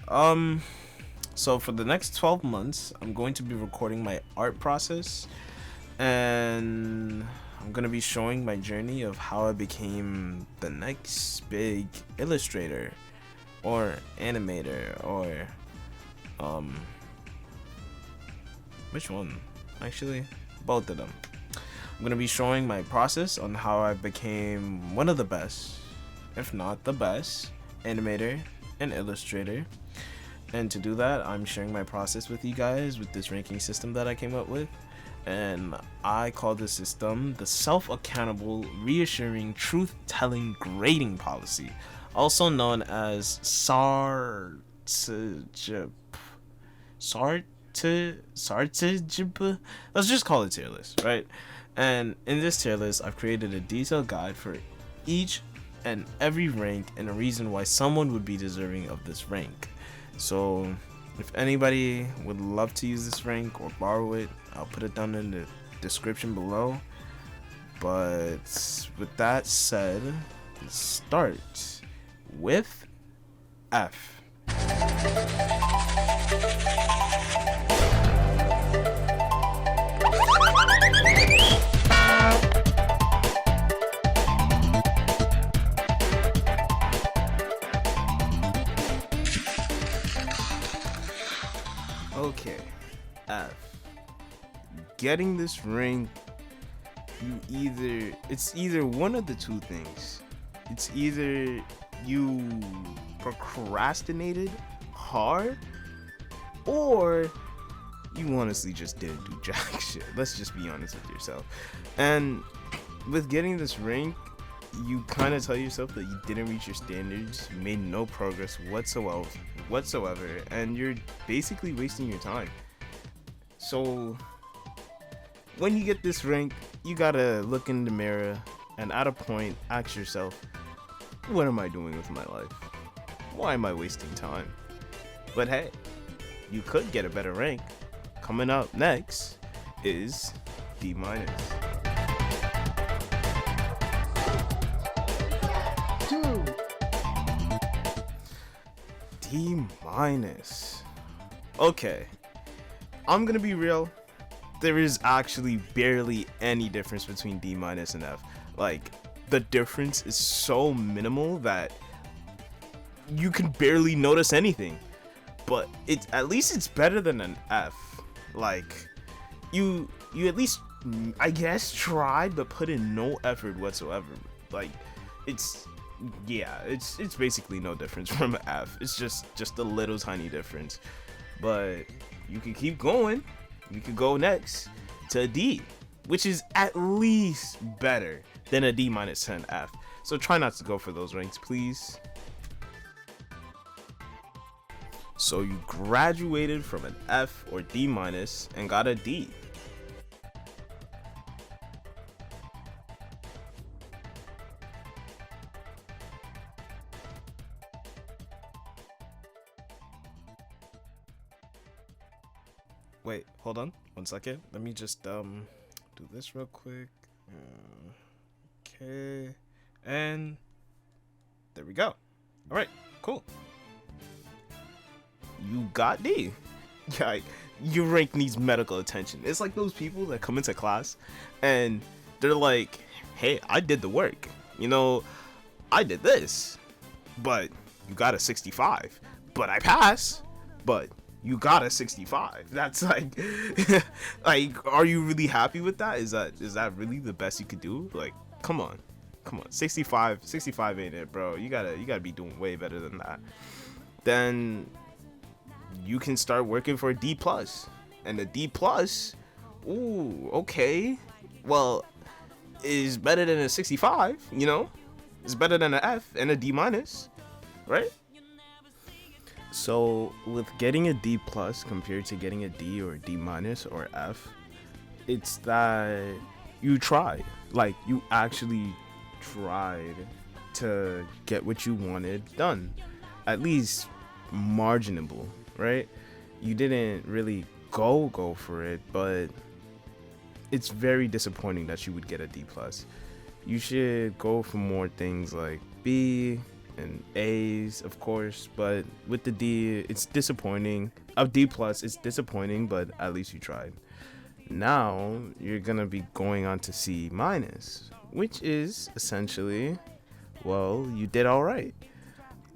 Um, so for the next 12 months, I'm going to be recording my art process, and I'm gonna be showing my journey of how I became the next big illustrator or animator or um which one? Actually, both of them. I'm gonna be showing my process on how I became one of the best, if not the best, animator and illustrator. And to do that, I'm sharing my process with you guys with this ranking system that I came up with. And I call this system the self-accountable, reassuring, truth-telling grading policy, also known as SARTGP. Let's just call it tier list, right? And in this tier list, I've created a detailed guide for each and every rank and a reason why someone would be deserving of this rank. So if anybody would love to use this rank or borrow it, I'll put it down in the description below. But with that said, let's start with F. Okay, F. Getting this rank, it's either one of the two things. It's either you procrastinated hard, or you honestly just didn't do jack shit. Let's just be honest with yourself. And with getting this rank, you kind of tell yourself that you didn't reach your standards, you made no progress whatsoever, and you're basically wasting your time. So when you get this rank, you gotta look in the mirror and at a point ask yourself, what am I doing with my life? Why am I wasting time? But hey, you could get a better rank. Coming up next is D-. D-. Okay, I'm gonna be real. There is actually barely any difference between D- and F. Like, the difference is so minimal that you can barely notice anything. But at least it's better than an F. Like, you at least, I guess, tried but put in no effort whatsoever. Like, it's basically no difference from an F. It's just a little tiny difference. But you can keep going. We could go next to a D, which is at least better than a D- and F. So try not to go for those ranks, please. So you graduated from an F or D- and got a D. Wait, hold on 1 second. Let me just do this real quick. Okay, and there we go. All right, cool. You got D. Yeah, your rank needs medical attention. It's like those people that come into class and they're like, "Hey, I did the work. I did this, but you got a 65. But I passed. But you got a 65." That's like, like, are you really happy with that? Is that really the best you could do? Like, come on. 65 ain't it, bro. You gotta be doing way better than that. Then you can start working for a D+. And a D+, ooh, okay. Well, is better than a 65, It's better than an F and a D-, right? So with getting a D+ compared to getting a D or D- or F, it's that you tried. Like, you actually tried to get what you wanted done. At least marginable, right? You didn't really go for it, but it's very disappointing that you would get a D+. You should go for more things like B, and A's, of course, but with the D, it's disappointing. A D plus, it's disappointing, but at least you tried. Now you're gonna be going on to C minus, which is essentially, well, you did all right.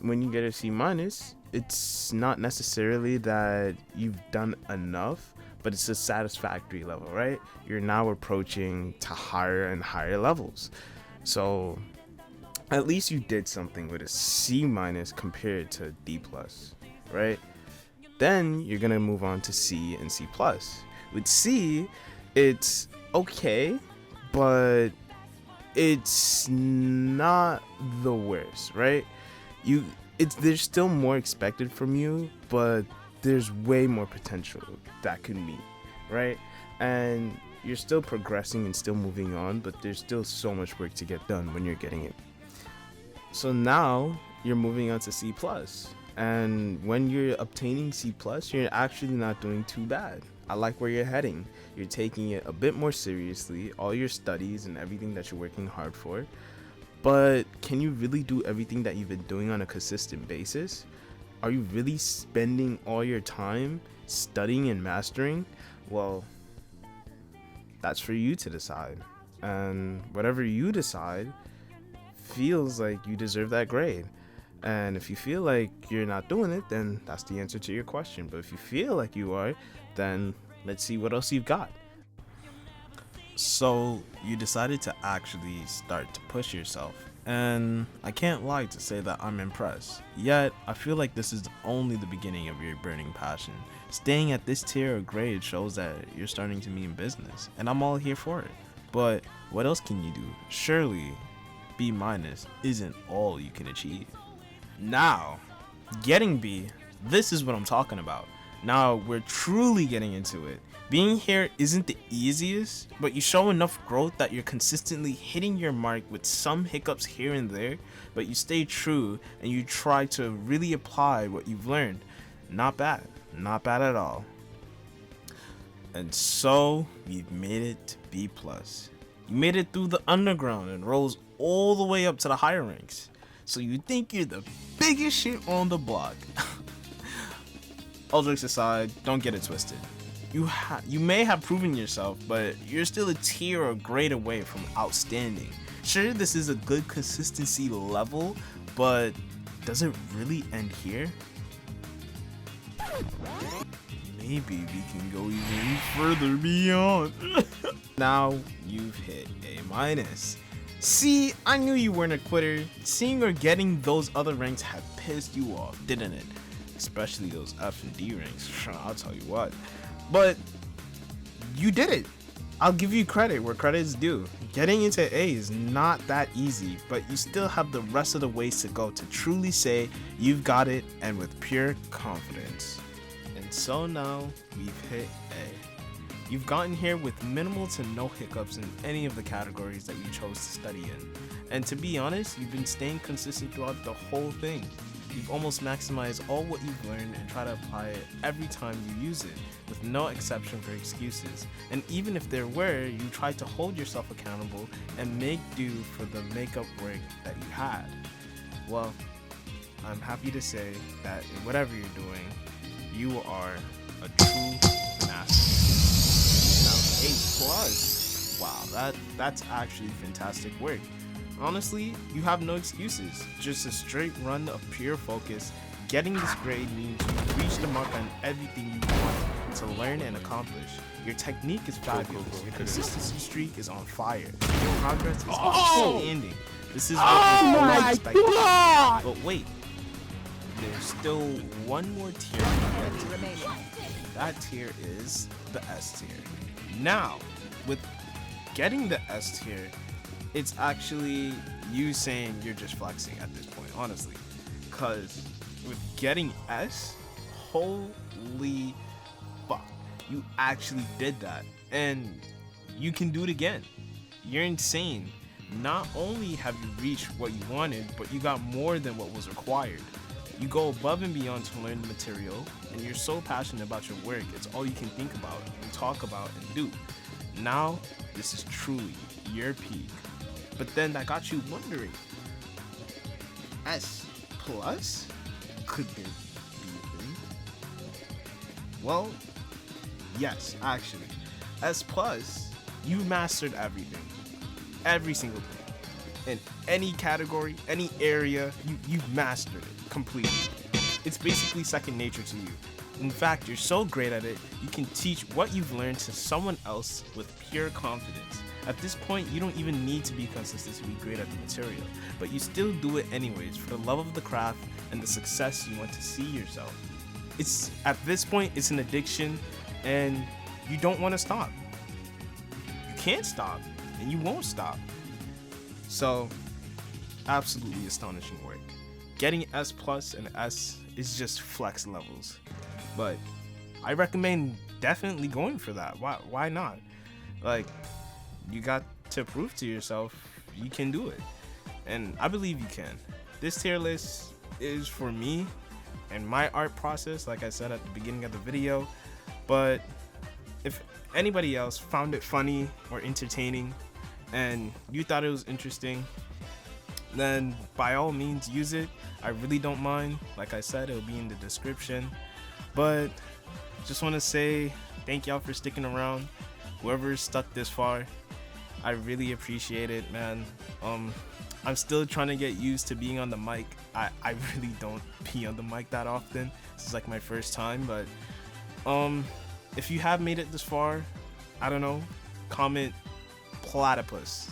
When you get a C minus, it's not necessarily that you've done enough, but it's a satisfactory level, right? You're now approaching to higher and higher levels. So at least you did something with a C minus compared to D plus, right? Then you're gonna move on to C and C plus. With C, it's okay, but it's not the worst, right? There's still more expected from you, but there's way more potential that could meet, right? And you're still progressing and still moving on, but there's still so much work to get done when you're getting it. So now you're moving on to C plus, and when you're obtaining C plus, you're actually not doing too bad. I like where you're heading. You're taking it a bit more seriously, all your studies and everything that you're working hard for. But can you really do everything that you've been doing on a consistent basis? Are you really spending all your time studying and mastering? Well, that's for you to decide. And whatever you decide feels like you deserve that grade. And if you feel like you're not doing it, then that's the answer to your question. But if you feel like you are, then let's see what else you've got. So you decided to actually start to push yourself, and I can't lie to say that I'm impressed. Yet I feel like this is only the beginning of your burning passion. Staying at this tier of grade shows that you're starting to mean business, and I'm all here for it. But what else can you do? Surely B minus isn't all you can achieve. Now, getting B, this is what I'm talking about. Now we're truly getting into it. Being here isn't the easiest, but you show enough growth that you're consistently hitting your mark with some hiccups here and there, but you stay true and you try to really apply what you've learned. Not bad at all. And so we've made it to B plus. You made it through the underground and rose all the way up to the higher ranks. So you think you're the biggest shit on the block. All jokes aside, don't get it twisted. You may have proven yourself, but you're still a tier or grade away from outstanding. Sure, this is a good consistency level, but does it really end here? Maybe we can go even further beyond. Now you've hit A minus. See, I knew you weren't a quitter. Seeing or getting those other ranks had pissed you off, didn't it? Especially those F and D ranks, I'll tell you what. But you did it. I'll give you credit where credit is due. Getting into A is not that easy, but you still have the rest of the ways to go to truly say you've got it, and with pure confidence. And so now we've hit A. You've gotten here with minimal to no hiccups in any of the categories that you chose to study in. And to be honest, you've been staying consistent throughout the whole thing. You've almost maximized all what you've learned and try to apply it every time you use it, with no exception for excuses. And even if there were, you tried to hold yourself accountable and make do for the makeup work that you had. Well, I'm happy to say that in whatever you're doing, you are a true master. Now, A+, wow, that's actually fantastic work. Honestly, you have no excuses, just a straight run of pure focus. Getting this grade means you've reached the mark on everything you want to learn and accomplish. Your technique is fabulous, your consistency streak is on fire, your progress is outstanding. This is what you always expected. But wait, there's still one more tier to reach. That tier is the S tier. Now, with getting the S tier, it's actually you saying you're just flexing at this point, honestly. Because with getting S, holy fuck, you actually did that. And you can do it again. You're insane. Not only have you reached what you wanted, but you got more than what was required. You go above and beyond to learn the material, and you're so passionate about your work, it's all you can think about and talk about and do. Now, this is truly your peak. But then that got you wondering, S, plus? Could there be a thing? Well, yes, actually. S plus, you mastered everything. Every single thing. In any category, any area, you've mastered it completely. It's basically second nature to you. In fact, you're so great at it, you can teach what you've learned to someone else with pure confidence. At this point, you don't even need to be consistent to be great at the material, but you still do it anyways for the love of the craft and the success you want to see yourself. It's at this point, it's an addiction, and you don't want to stop. You can't stop, and you won't stop. So, absolutely astonishing work. Getting S plus and S is just flex levels, but I recommend definitely going for that. Why not? Like, you got to prove to yourself you can do it, and I believe you can. This tier list is for me and my art process, like I said at the beginning of the video, but if anybody else found it funny or entertaining and you thought it was interesting, then by all means use it. I really don't mind. Like I said, it'll be in the description. But just want to say thank y'all for sticking around. Whoever's stuck this far, I really appreciate it, man. I'm still trying to get used to being on the mic. I really don't be on the mic that often. This is like my first time, but if you have made it this far, I don't know, comment platypus.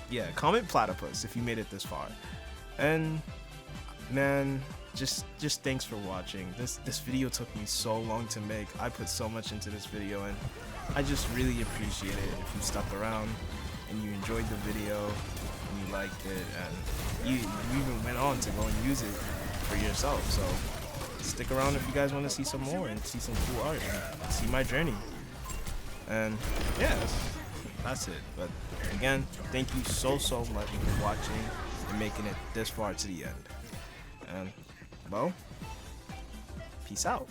Yeah, comment platypus if you made it this far. And man, just thanks for watching. This video took me so long to make. I put so much into this video, and I just really appreciate it if you stuck around and you enjoyed the video and you liked it, and you even went on to go and use it for yourself. So stick around if you guys want to see some more and see some cool art and see my journey. And yeah, that's it. But again, thank you so much for watching and making it this far to the end. And well, peace out.